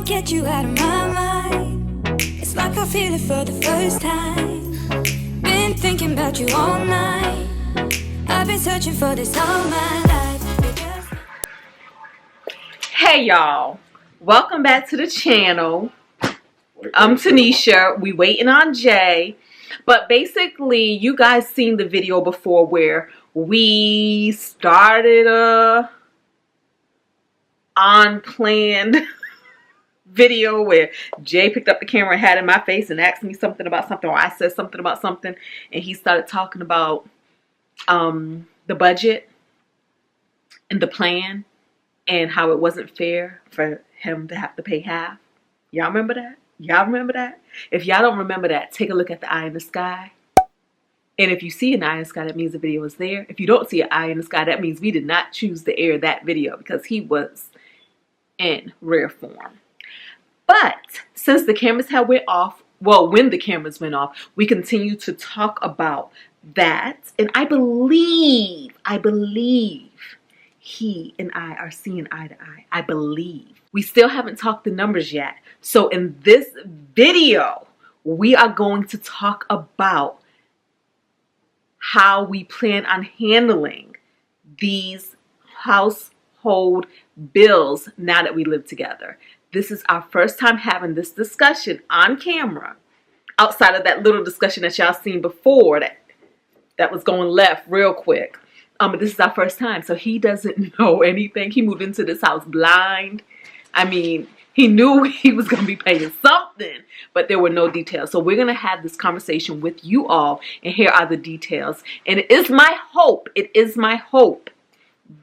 get you out of my mind. It's like I feel it for the first time. Been thinking about you all night. I've been searching for this all my life. Hey y'all, welcome back to the channel. I'm Tanisha. We waiting on Jay. But basically, you guys seen the video before where we started a unplanned video where Jay picked up the camera and had it in my face and asked me something about something, or I said something about something, and he started talking about the budget and the plan and how it wasn't fair for him to have to pay half. Y'all remember that? Y'all remember that? If y'all don't remember that, take a look at the eye in the sky. And if you see an eye in the sky, that means the video was there. If you don't see an eye in the sky, that means we did not choose to air that video because he was in rare form. But since the cameras had went off, well, when the cameras went off, we continue to talk about that. And I believe he and I are seeing eye to eye. I believe. We still haven't talked the numbers yet. So in this video, we are going to talk about how we plan on handling these household bills now that we live together. This is our first time having this discussion on camera, outside of that little discussion that y'all seen before that was going left real quick. But this is our first time, so he doesn't know anything. He moved into this house blind. I mean, he knew he was going to be paying something, but there were no details. So we're going to have this conversation with you all, and here are the details. And it is my hope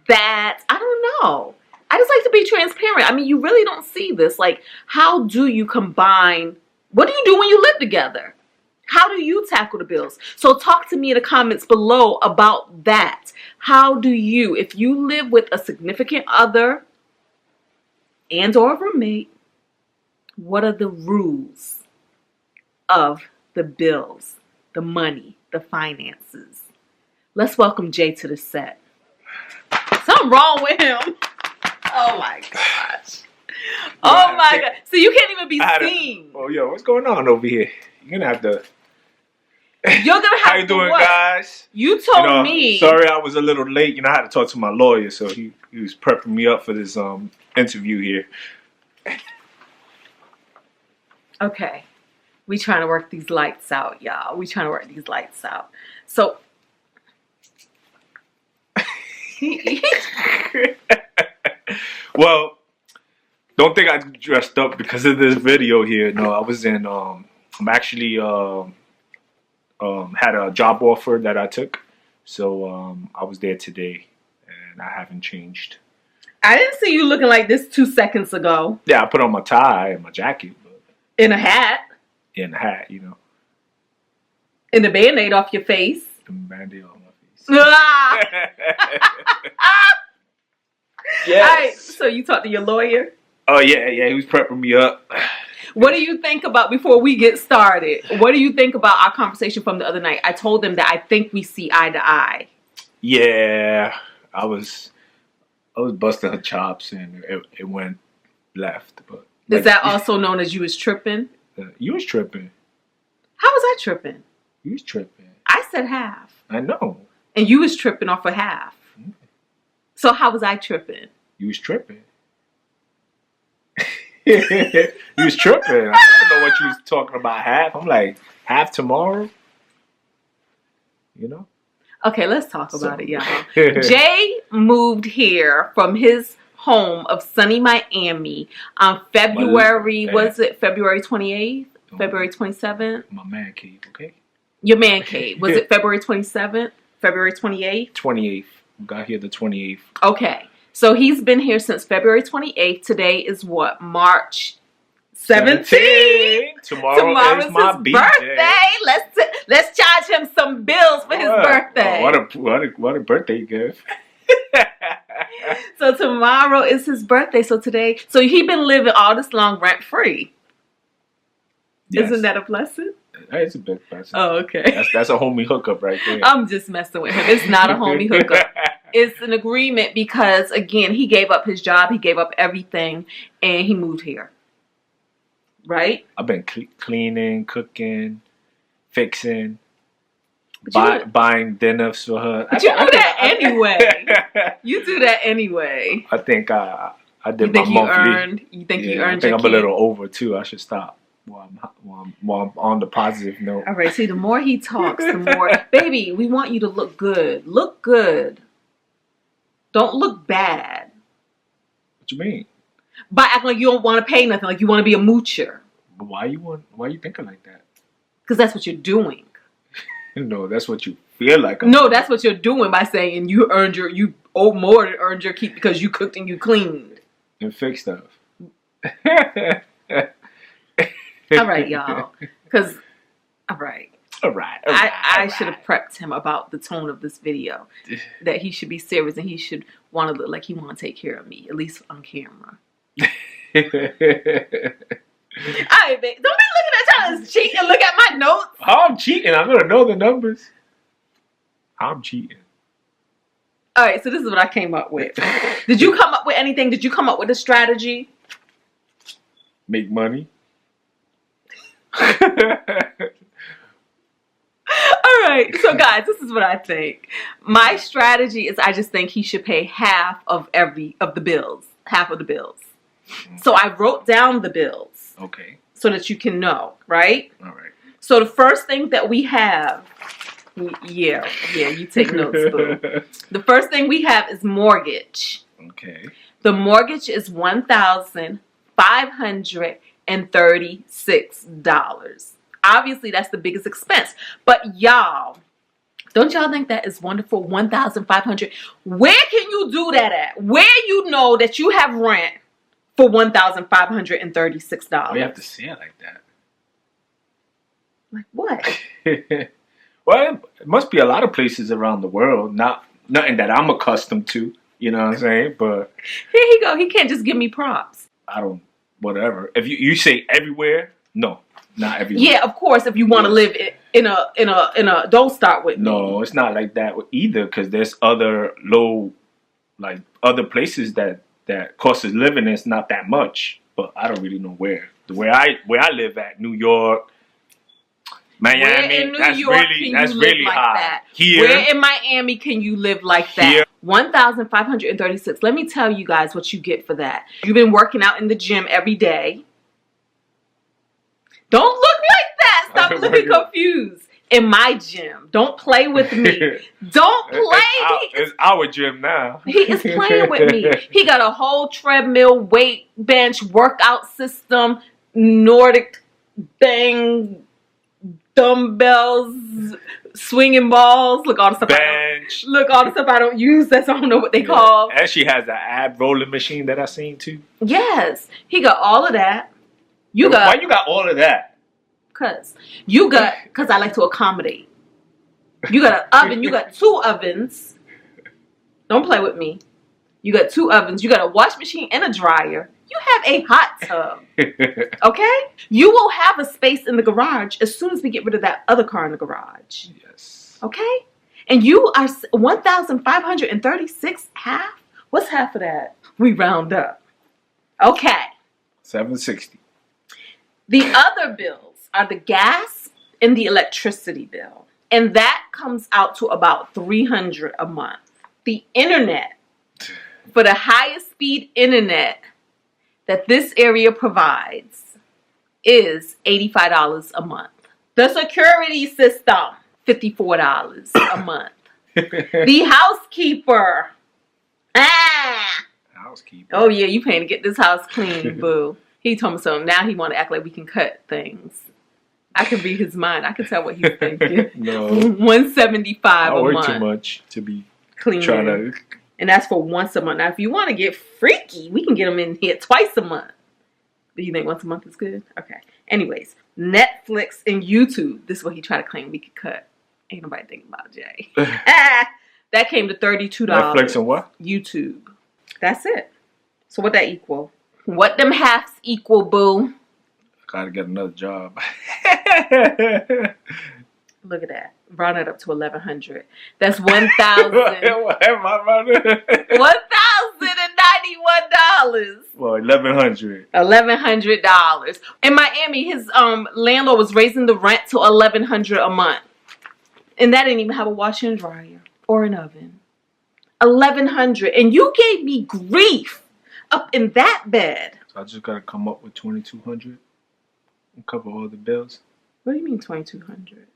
that, I don't know, I just like to be transparent. I mean, you really don't see this. Like, how do you combine? What do you do when you live together? How do you tackle the bills? So talk to me in the comments below about that. How do you, if you live with a significant other and or a roommate, what are the rules of the bills, the money, the finances? Let's welcome Jay to the set. Something wrong with him. Oh my gosh. Oh my God. So you can't even be seen. Oh, yo, what's going on over here? You're gonna have to. You're gonna have to. How you doing, guys? You told me. Sorry, I was a little late. I had to talk to my lawyer, so he was prepping me up for this interview here. Okay, we trying to work these lights out, y'all. We trying to work these lights out. So. Well, don't think I dressed up because of this video here. No, I was in. I'm actually had a job offer that I took, so I was there today, and I haven't changed. I didn't see you looking like this 2 seconds ago. Yeah, I put on my tie and my jacket, but in a hat. In a hat, And the Band-Aid off your face. The Band-Aid off my face. Ah! Yes. All right, so you talked to your lawyer? Oh, yeah, he was prepping me up. What do you think about, before we get started, what do you think about our conversation from the other night? I told them that I think we see eye to eye. Yeah, I was busting her chops and it went left. But is that also known as you was tripping? You was tripping. How was I tripping? You was tripping. I said half. I know. And you was tripping off of half. Mm-hmm. So how was I tripping? You was tripping. You was tripping. I don't know what you was talking about half. I'm like, half tomorrow? Okay, let's talk about it, y'all. Jay moved here from his home of sunny Miami on February, was it February 28th? February 27th? My man cave, okay? Your man cave. Was it February 27th? February 28th? 28th. We got here the 28th. Okay. So he's been here since February 28th. Today is what? March 17th. Tomorrow is my birthday. Let's charge him some bills for his birthday. Oh, what a birthday gift. So tomorrow is his birthday. So he been living all this long rent free. Yes. Isn't that a blessing? It's a big blessing. Oh, okay. That's a homie hookup right there. I'm just messing with him. It's not a homie hookup. It's an agreement because, again, he gave up his job. He gave up everything, and he moved here. right? I've been cleaning, cooking, fixing, buying dinners for her. But you do that anyway. You do that anyway. I think I did You think my you monthly. earned? You think you earned? I think your I'm key? a little over too. I should stop while I'm on the positive note. All right. See, the more he talks, the more, baby, we want you to look good. Look good. Don't look bad. What you mean? By acting like you don't want to pay nothing, like you want to be a moocher. But why you thinking like that? Because that's what you're doing. No, that's what you feel like. No, that's what you're doing by saying you owe more than earned your keep because you cooked and you cleaned. And fix stuff. All right, y'all. Because, all right. I should have prepped him about the tone of this video. That he should be serious and he should want to look like he want to take care of me, at least on camera. All right, babe. Don't be looking at trying to cheat and look at my notes. How I'm cheating? I'm gonna know the numbers. I'm cheating. All right, so this is what I came up with. Did you come up with anything? Did you come up with a strategy? Make money. All right, so guys, this is what I think. My strategy is I just think he should pay half of the bills. Half of the bills. So I wrote down the bills. Okay. So that you can know, right? All right. So the first thing that we have, yeah, you take notes, boo. The first thing we have is mortgage. Okay. The mortgage is $1,536. Obviously, that's the biggest expense. But y'all, don't y'all think that is wonderful? $1,500. Where can you do that at? Where you know that you have rent for $1,536? We have to say it like that. Like what? Well, it must be a lot of places around the world. Nothing that I'm accustomed to. You know what I'm saying? But here he go. He can't just give me props. I don't. Whatever. If you say everywhere, no, not everywhere. Yeah, of course. If you want to live in a, don't start with me. No, it's not like that either. Because there's other other places that cost of living is not that much. But I don't really know where. Where I live at, New York, Miami. Where in New York can you live like that? Here. Where in Miami can you live like that? Here. 1,536. Let me tell you guys what you get for that. You've been working out in the gym every day. Don't look like that. Stop looking confused. In my gym. Don't play with me. Don't play. It's our gym now. He is playing with me. He got a whole treadmill, weight bench, workout system, Nordic thing, dumbbells, swinging balls. Look, all the stuff. Bench. All the stuff I don't use. That's I don't know what they call. And she has an ab rolling machine that I seen too. Yes, he got all of that. Why you got all of that? Cause I like to accommodate. You got an oven. You got 2 ovens. Don't play with me. You got 2 ovens. You got a wash machine and a dryer. You have a hot tub. Okay? You will have a space in the garage as soon as we get rid of that other car in the garage. Yes. Okay? And you are 1,536 half? What's half of that? We round up. Okay. $760. The other bills are the gas and the electricity bill. And that comes out to about $300 a month. The internet, for the highest speed internet that this area provides, is $85 a month. The security system, $54 a month. The housekeeper. Housekeeper. Oh yeah, you paying to get this house clean, boo. He told me so. Now he want to act like we can cut things. I can read his mind. I can tell what he's thinking. No. $175 a work month. too much to be clean. Trying to. And that's for once a month. Now, if you want to get freaky, we can get them in here twice a month. Do you think once a month is good? Okay. Anyways, Netflix and YouTube. This is what he tried to claim we could cut. Ain't nobody thinking about Jay. That came to $32. Netflix and what? YouTube. That's it. So what that equal? What them halves equal, boo? Gotta get another job. Look at that. round it up to 1,100. That's 1,000. What am I running? $1,091. Well, 1,100. $1,100. In Miami, his landlord was raising the rent to $1,100 a month, and that didn't even have a washer and dryer or an oven. $1,100, and you gave me grief up in that bed. So I just gotta come up with 2,200 and cover all the bills. What do you mean 2,200?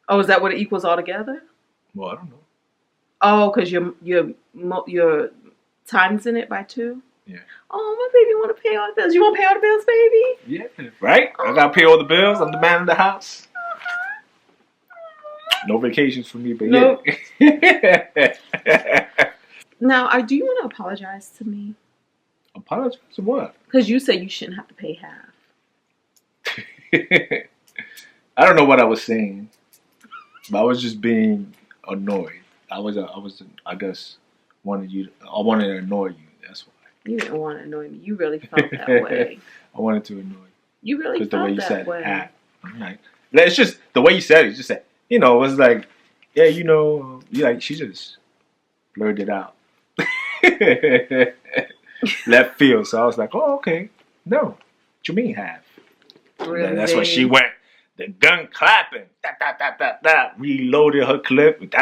Oh, is that what it equals altogether? Well, I don't know. Oh, because your times in it by 2. Yeah. Oh, my baby want to pay all the bills. You want to pay all the bills, baby? Yeah, right? I gotta pay all the bills. I'm the man of the house. No vacations for me, but Nope. yeah. Now, do you want to apologize to me? Apologize for what? Because you said you shouldn't have to pay half. I don't know what I was saying, but I was just being annoyed. I guess I wanted to annoy you. That's why. You didn't want to annoy me. You really felt that way. I wanted to annoy you. You really Because the way felt you that said way. half. Like, it's just the way you said it. Just said, it was like, yeah, she just blurred it out. Left field. So I was like, oh, okay. No. What you mean half? Really? And that's when she went, the gun clapping, reloaded her clip, and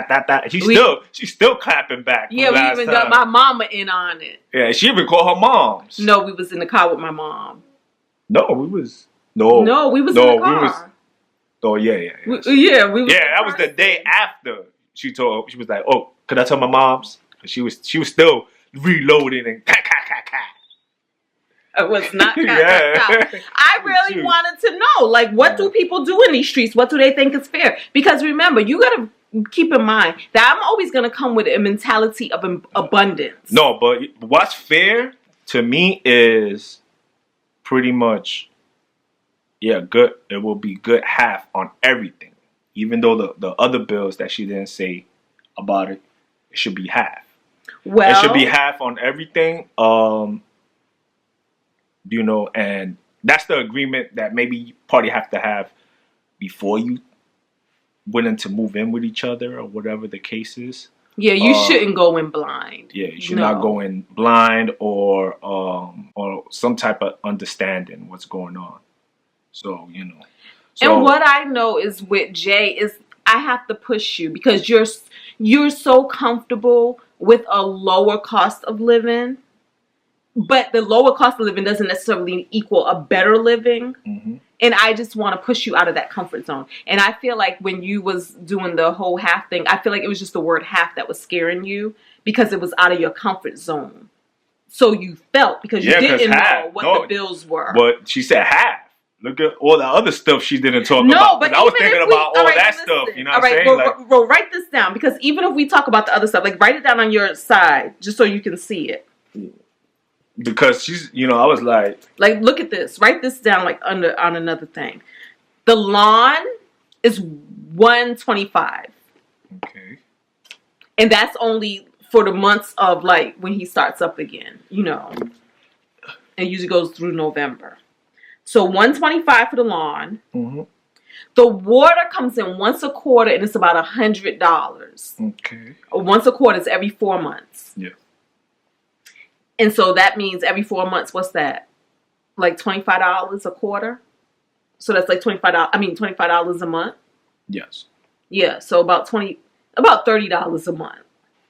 she's still clapping back. Yeah, we even got my mama in on it. Yeah, she even called her moms. No, we was in the car with my mom. No, we was in the car. Oh yeah. We was. Yeah, that was the day after she was like, oh, could I tell my moms? She was still reloading and It was not. Yeah. I really wanted to know, like, what do people do in these streets? What do they think is fair? Because remember, you gotta keep in mind that I'm always gonna come with a mentality of abundance. No, but what's fair to me is pretty much, good. It will be good half on everything, even though the other bills that she didn't say about it should be half. Well, it should be half on everything. And that's the agreement that maybe party have to have before you willing to move in with each other or whatever the case is. Yeah, you shouldn't go in blind. Yeah, you should not go in blind or some type of understanding what's going on. So, and what I know is with Jay is I have to push you because you're so comfortable with a lower cost of living. But the lower cost of living doesn't necessarily equal a better living. Mm-hmm. And I just want to push you out of that comfort zone. And I feel like when you was doing the whole half thing, I feel like it was just the word half that was scaring you because it was out of your comfort zone. So you felt because you didn't know what the bills were. But she said half. Look at all the other stuff she didn't talk about. But I was thinking about all that stuff. You know what I'm saying? Well, write this down because even if we talk about the other stuff, like write it down on your side just so you can see it. Because she's, I was like, look at this. Write this down, on another thing. The lawn is $125, okay, and that's only for the months of when he starts up again. It usually goes through November. So $125 for the lawn. Mm-hmm. The water comes in once a quarter, and it's about $100. Okay. Once a quarter is every 4 months. Yeah. And so that means every 4 months, what's that? Like $25 a quarter? So that's like $25 a month? Yes. Yeah, so about $30 a month.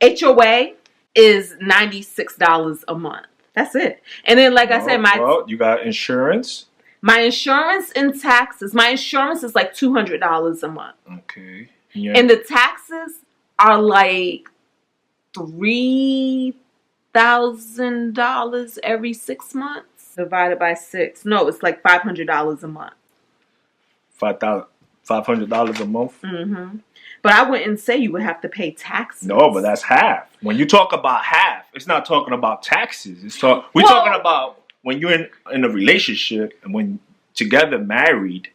HOA is $96 a month. That's it. And then I said, you got insurance? My insurance and taxes. My insurance is like $200 a month. Okay. Yeah. And the taxes are like $3,000 every 6 months divided by 6. No, it's like $500 a month. $500 a month. Mm-hmm. But I wouldn't say you would have to pay taxes. No, but that's half. When you talk about half, it's not talking about taxes. We're talking about when you're in a relationship and when together married.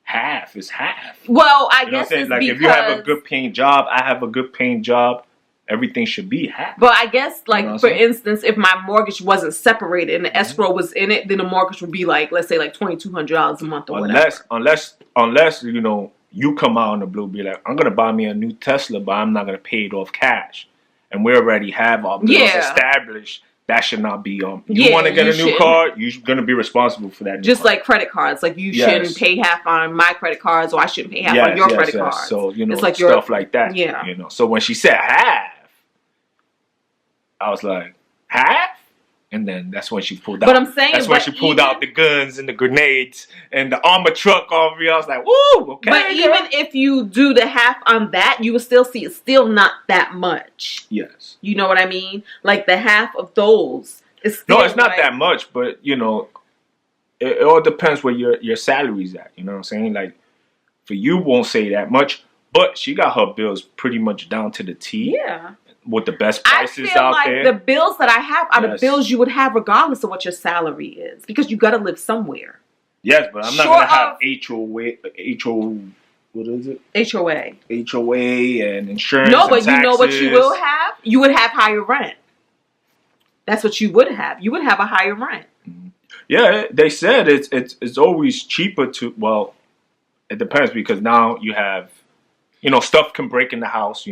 Half is half. Well, I guess it's because if you have a good paying job, I have a good paying job. Everything should be half. But I guess, for instance, if my mortgage wasn't separated and the escrow was in it, then the mortgage would be let's say $2,200 a month or whatever. Unless you come out on the blue, be like, I'm gonna buy me a new Tesla, but I'm not gonna pay it off cash, and we already have our bills established. That should not be you want to get a new car, you're gonna be responsible for that. Just car. like credit cards, like you shouldn't pay half on my credit cards, or I shouldn't pay half on your credit cards. So it's like stuff like that. Yeah. So when she said half, I was like, half? And then that's when she pulled out. But I'm saying, that's when she pulled out the guns and the grenades and the armored truck on me. I was like, woo, okay. But even if you do the half on that, you will still see it's still not that much. Yes. You know what I mean? Like the half of those is still no, it's not that much, but it all depends where your salary's at. You know what I'm saying? Like for you, won't say that much, but she got her bills pretty much down to the T. Yeah. With the best prices I feel out like there. The bills that I have are the bills you would have regardless of what your salary is, because you got to live somewhere. Yes, but I'm not going to have what is it? HOA and insurance. No, but and you know what you will have? You would have higher rent. That's what you would have. You would have a higher rent. Yeah, they said it's always cheaper to. Well, it depends because now you have, stuff can break in the house.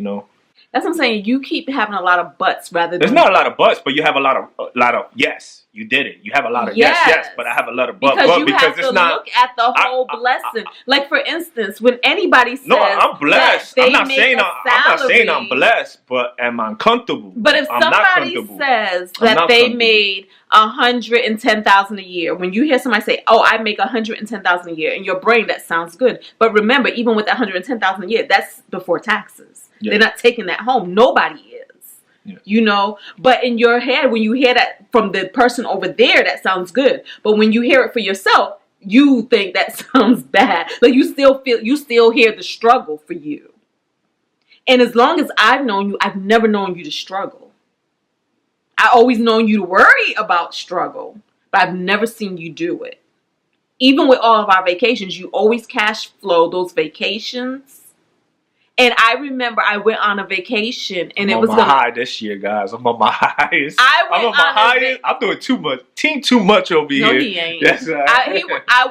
That's what I'm saying. You keep having a lot of buts rather than... There's not a lot of buts, but you have a lot of yes. You did it. You have a lot of yes, but I have a lot of but. Because you have to look at the whole blessing. Like, for instance, when anybody says... No, I'm blessed. I'm not saying I'm blessed, but am I comfortable? But if somebody says that they made $110,000 a year, when you hear somebody say, oh, I make $110,000 a year, in your brain, that sounds good. But remember, even with $110,000 a year, that's before taxes. Yeah. They're not taking that home. Nobody is. Yeah. But in your head, when you hear that from the person over there, that sounds good. But when you hear it for yourself, you think that sounds bad. Like you still hear the struggle for you. And as long as I've known you, I've never known you to struggle. I always known you to worry about struggle, but I've never seen you do it. Even with all of our vacations, you always cash flow those vacations. And I remember I went on a vacation, and it was on my high this year, guys. I'm on my highest. I'm on my highest. I'm doing too much. Too much over here. No, he ain't. Yes,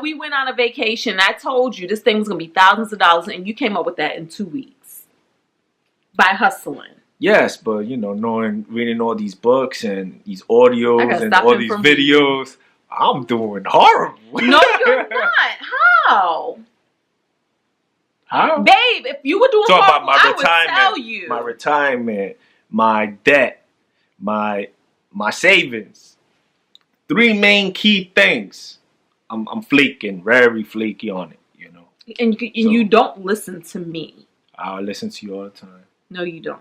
we went on a vacation. I told you this thing was gonna be thousands of dollars, and you came up with that in 2 weeks by hustling. Yes, but reading all these books and these audios and all these videos, I'm doing horrible. No, you're not. How? How? Babe, if you were doing horrible, I would tell you. My retirement, my debt, my savings. 3 main key things. I'm flaking, very flaky on it, And you don't listen to me. I'll listen to you all the time. No, you don't.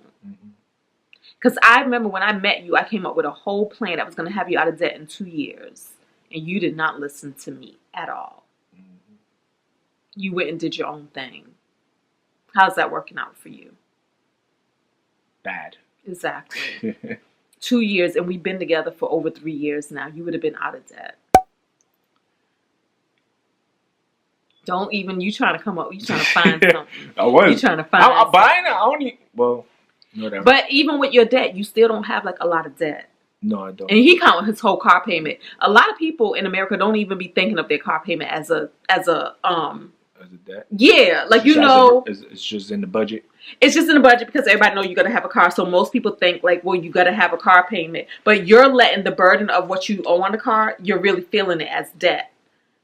Because I remember when I met you, I came up with a whole plan that was going to have you out of debt in 2 years. And you did not listen to me at all. You went and did your own thing. How's that working out for you? Bad. Exactly. 2 years, and we've been together for over 3 years now. You would have been out of debt. Don't even, you trying to come up, you trying to find something. I was. You trying to find I'm buying it. I only, whatever. But even with your debt, you still don't have like a lot of debt. No, I don't. And he counted his whole car payment. A lot of people in America don't even be thinking of their car payment as a debt? Yeah, like it's just in the budget. It's just in the budget because everybody knows you're gonna have a car. So most people think like, well, you gotta have a car payment, but you're letting the burden of what you owe on the car, you're really feeling it as debt,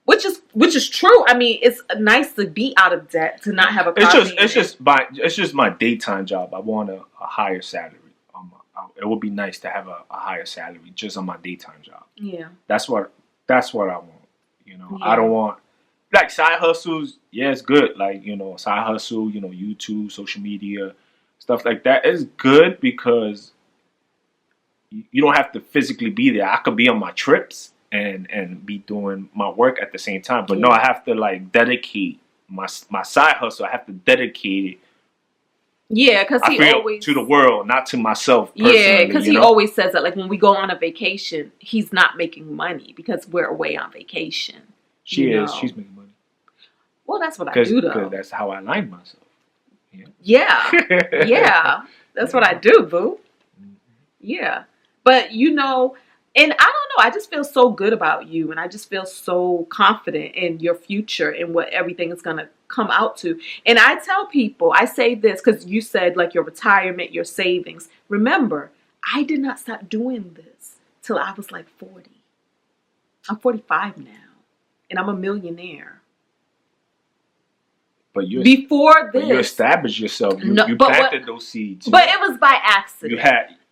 which is true. I mean, it's nice to be out of debt, to not have a car payment. It's just my daytime job. I want a higher salary. It would be nice to have a higher salary just on my daytime job. Yeah, that's what I want. Yeah. I don't want. Like side hustles, yeah, it's good. Like, side hustle, YouTube, social media, stuff like that is good because you don't have to physically be there. I could be on my trips and be doing my work at the same time. But no, I have to like dedicate my side hustle. I have to dedicate it. Yeah, because he always to the world, not to myself personally. Yeah, because he always says that like when we go on a vacation, he's not making money because we're away on vacation. She's making money. Well, that's what I do, though. Because that's how I align myself. Yeah. Yeah. That's what I do, boo. Yeah. But, And I don't know, I just feel so good about you, and I just feel so confident in your future and what everything is going to come out to. And I tell people, I say this because you said like your retirement, your savings. Remember, I did not stop doing this till I was like 40. I'm 45 now, and I'm a millionaire. But before this, you established yourself. You planted those seeds. But it was by accident.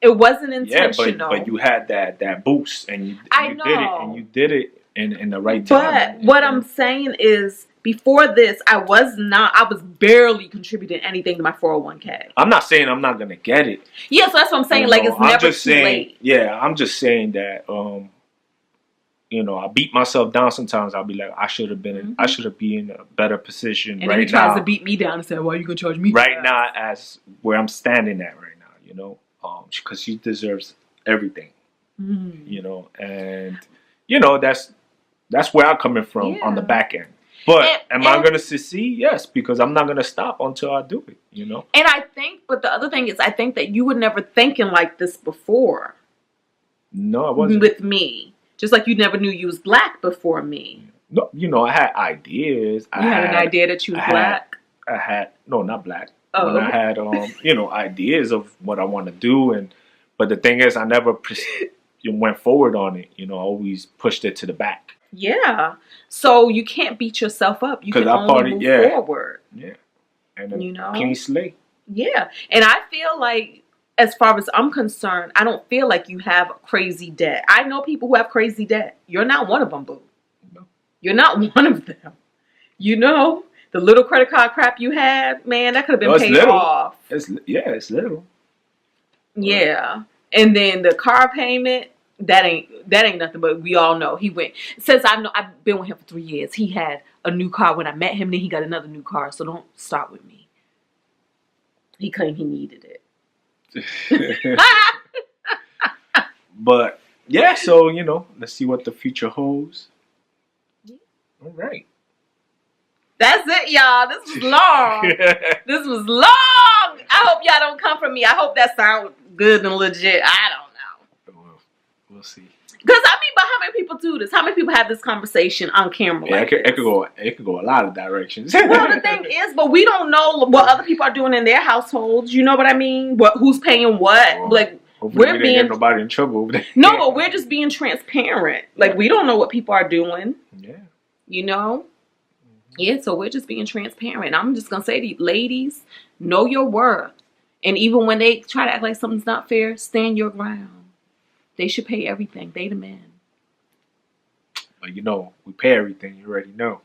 It wasn't intentional. But you had that boost, and you did it in the right time. But what I'm saying is, before this, I was barely contributing anything to my 401k. I'm not saying I'm not gonna get it. Yeah, so that's what I'm saying. Like, it's never too late. Yeah, I'm just saying that. I beat myself down sometimes. I'll be like, I should have been in a better position and right now. And he tries to beat me down and say, "Why are you gonna charge me?" Right now, as where I'm standing at right now, because she deserves everything, and that's where I'm coming from on the back end. But am I going to succeed? Yes, because I'm not going to stop until I do it, And I think, but the other thing is, I think that you were never thinking like this before. No, I wasn't. With me. Just like you never knew you was black before me. No, I had ideas. You had an idea that you was black? Not black. Oh. I had, ideas of what I want to do. But the thing is, I never went forward on it. I always pushed it to the back. Yeah. So you can't beat yourself up. You can only move forward. Yeah. And clean slate. Yeah. And I feel like, as far as I'm concerned, I don't feel like you have crazy debt. I know people who have crazy debt. You're not one of them, boo. No. You're not one of them. The little credit card crap you had, man, that could have been paid off. It's little. Yeah. And then the car payment, that ain't nothing, but we all know he went. Since I've been with him for 3 years, he had a new car when I met him, then he got another new car, so don't start with me. He claimed he needed it. But yeah, so let's see what the future holds. Yeah. All right. That's it, y'all. This was long. This was long. I hope y'all don't come for me. I hope that sounds good and legit. I don't know. We'll see. Because but how many people do this? How many people have this conversation on camera? Yeah, it could go a lot of directions. Well, the thing is, but we don't know what other people are doing in their households. You know what I mean? Who's paying what? Well, like we're being get nobody in trouble over there. No, but we're just being transparent. Like we don't know what people are doing. Yeah. Yeah. So we're just being transparent. I'm just gonna say to you, ladies, know your worth, and even when they try to act like something's not fair, stand your ground. They should pay everything. They the men. But we pay everything. You already know.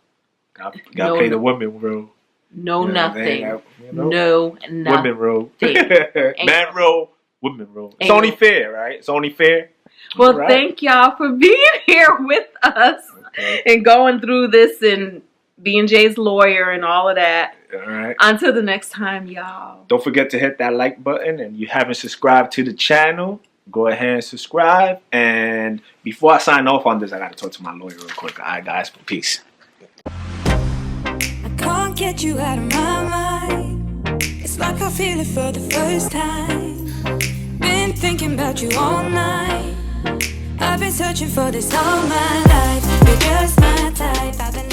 Got to pay the women, bro. Nothing. No, nothing. Women roll. Man roll. Women roll. It's only fair, right? It's only fair. Well, thank y'all for being here with us and going through this and being Jay's lawyer and all of that. All right. Until the next time, y'all. Don't forget to hit that like button, and you haven't subscribed to the channel, go ahead and subscribe. And before I sign off on this, I got to talk to my lawyer real quick. All right, guys. Peace. I can't get you out of my mind. It's like I feel it for the first time. Been thinking about you all night. I've been searching for this all my life. You're just my type.